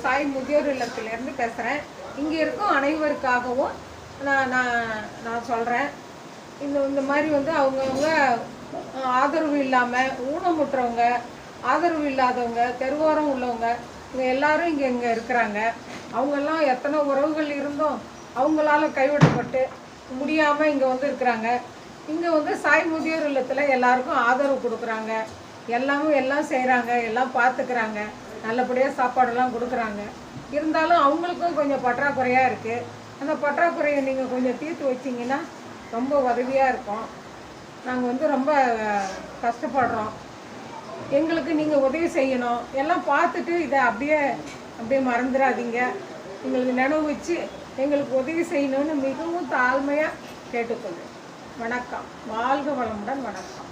சாய் முதியோர் இல்லத்திலேருந்து பேசுகிறேன். இங்கே இருக்கும் அனைவருக்காகவும் நான் சொல்கிறேன். இந்த மாதிரி அவங்கவுங்க ஆதரவு இல்லாமல் ஊனமுற்றவங்க, ஆதரவு இல்லாதவங்க, தெருவோரம் உள்ளவங்க, இங்கே எல்லோரும் இங்கே இருக்கிறாங்க. அவங்கெல்லாம் எத்தனை உறவுகள் இருந்தும் அவங்களால கைவிடப்பட்டு முடியாமல் இங்கே இருக்கிறாங்க. இங்கே சாய் முதியோர் இல்லத்தில் எல்லாருக்கும் ஆதரவு கொடுக்குறாங்க. எல்லாம் செய்கிறாங்க, எல்லாம் பார்த்துக்கிறாங்க, நல்லபடியாக சாப்பாடெல்லாம் கொடுக்குறாங்க. இருந்தாலும் அவங்களுக்கும் கொஞ்சம் பற்றாக்குறையாக இருக்குது. அந்த பற்றாக்குறையை நீங்கள் கொஞ்சம் தீர்த்து வச்சிங்கன்னா ரொம்ப உதவியாக இருக்கும். நாங்கள் ரொம்ப கஷ்டப்படுறோம். எங்களுக்கு நீங்கள் உதவி செய்யணும். எல்லாம் பார்த்துட்டு இதை அப்படியே மறந்துடாதீங்க. எங்களுக்கு நினைவு வச்சு எங்களுக்கு உதவி செய்யணும்னு மிகவும் தாழ்மையாக கேட்டுக்கொள்ளும். வணக்கம். வாழ்க வளமுடன். வணக்கம்.